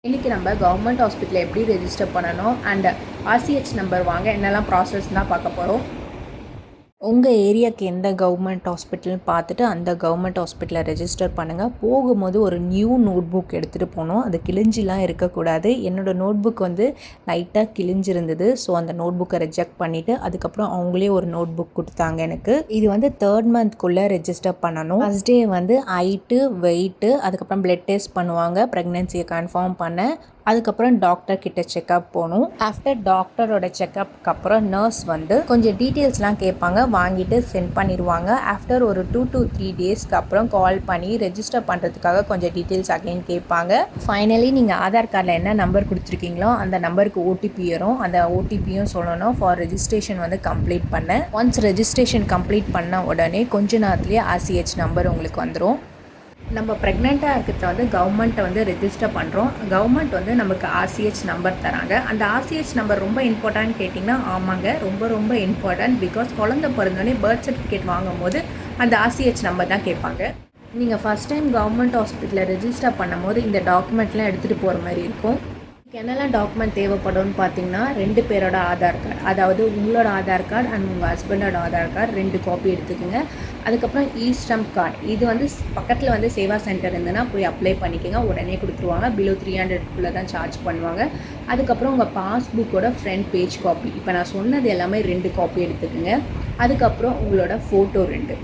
இன்றைக்கி நம்ம கவர்மெண்ட் ஹாஸ்பிட்டலில் எப்படி ரெஜிஸ்டர் பண்ணணும் அண்ட் ஆர்சிஹெச் நம்பர் வாங்க என்னெல்லாம் ப்ராசஸ் தான் பார்க்க போகிறோம். உங்கள் ஏரியாவுக்கு எந்த கவர்மெண்ட் ஹாஸ்பிட்டல்னு பார்த்துட்டு அந்த கவர்மெண்ட் ஹாஸ்பிட்டலில் ரெஜிஸ்டர் பண்ணுங்கள். போகும்போது ஒரு நியூ நோட் புக் எடுத்துகிட்டு போகணும். அது கிழிஞ்சிலாம் இருக்கக்கூடாது. என்னோடய நோட் புக் வந்து லைட்டாக கிழிஞ்சிருந்தது. ஸோ அந்த நோட் புக்கை ரிஜெக்ட் பண்ணிவிட்டு அதுக்கப்புறம் அவங்களே ஒரு நோட் புக் கொடுத்தாங்க எனக்கு. இது வந்து 3rd மந்த்க்குள்ளே ரெஜிஸ்டர் பண்ணணும். ஃபஸ்ட் டே வந்து ஹைட்டு, வெயிட்டு, அதுக்கப்புறம் பிளட் டெஸ்ட் பண்ணுவாங்க ப்ரெக்னென்சியை கன்ஃபார்ம் பண்ண. அதுக்கப்புறம் டாக்டர் கிட்ட செக்அப் போகணும். ஆஃப்டர் டாக்டரோட செக்அப்க்கு அப்புறம் நர்ஸ் வந்து கொஞ்சம் டீட்டெயில்ஸ்லாம் கேட்பாங்க, வாங்கிட்டு சென்ட் பண்ணிடுவாங்க. ஆஃப்டர் ஒரு 2 to 3 டேஸ்க்கு அப்புறம் கால் பண்ணி ரெஜிஸ்டர் பண்ணுறதுக்காக கொஞ்சம் டீட்டெயில்ஸ் அகைன் கேட்பாங்க. ஃபைனலி நீங்கள் ஆதார் கார்டில் என்ன நம்பர் கொடுத்துருக்கீங்களோ அந்த நம்பருக்கு ஓடிபி வரும். அந்த ஓடிபியும் சொல்லணும் ஃபார் ரெஜிஸ்ட்ரேஷன் வந்து கம்ப்ளீட் பண்ண. ஒன்ஸ் ரெஜிஸ்ட்ரேஷன் கம்ப்ளீட் பண்ண உடனே கொஞ்ச நேரத்துலேயே ஆர்சிஹெச் நம்பர் உங்களுக்கு வந்துடும். நம்ம ப்ரெக்னெண்ட்டாக இருக்கிறத வந்து கவர்மெண்ட்டை வந்து ரெஜிஸ்டர் பண்ணுறோம். கவர்மெண்ட் வந்து நமக்கு ஆர்சிஹெச் நம்பர் தராங்க. அந்த ஆர்சிஹெச் நம்பர் ரொம்ப இம்பார்ட்டன்ட் கேட்டிங்கன்னா ஆமாங்க, ரொம்ப ரொம்ப இம்பார்ட்டன்ட். பிகாஸ் குழந்தை பிறந்தோடனே பர்த் சர்டிஃபிகேட் வாங்கும்போது அந்த ஆர்சிஹெச் நம்பர் தான் கேட்பாங்க. நீங்கள் ஃபஸ்ட் டைம் கவர்மெண்ட் ஹாஸ்பிட்டலில் ரெஜிஸ்டர் பண்ணும்போது இந்த டாக்குமெண்ட்லாம் எடுத்துகிட்டு போகிற மாதிரி இருக்கும். என்னெல்லாம் டாக்குமெண்ட் தேவைப்படும்னு பார்த்தீங்கன்னா 2 பேரோட ஆதார் கார்டு, அதாவது உங்களோட ஆதார் கார்டு அண்ட் உங்கள் ஹஸ்பண்டோட ஆதார் கார்டு 2 காப்பி எடுத்துக்கோங்க. அதுக்கப்புறம் ஸ்டம்ப் கார்டு, இது வந்து பக்கத்தில் வந்து சேவா சென்டர் இருந்ததுன்னா போய் அப்ளை பண்ணிக்கோங்க, உடனே கொடுத்துருவாங்க. பிலோ 300 தான் சார்ஜ் பண்ணுவாங்க. அதுக்கப்புறம் உங்கள் பாஸ்புக்கோட ஃப்ரண்ட் பேஜ் காப்பி, இப்போ நான் சொன்னது எல்லாமே 2 காப்பி எடுத்துக்கோங்க. அதுக்கப்புறம் உங்களோட ஃபோட்டோ 2.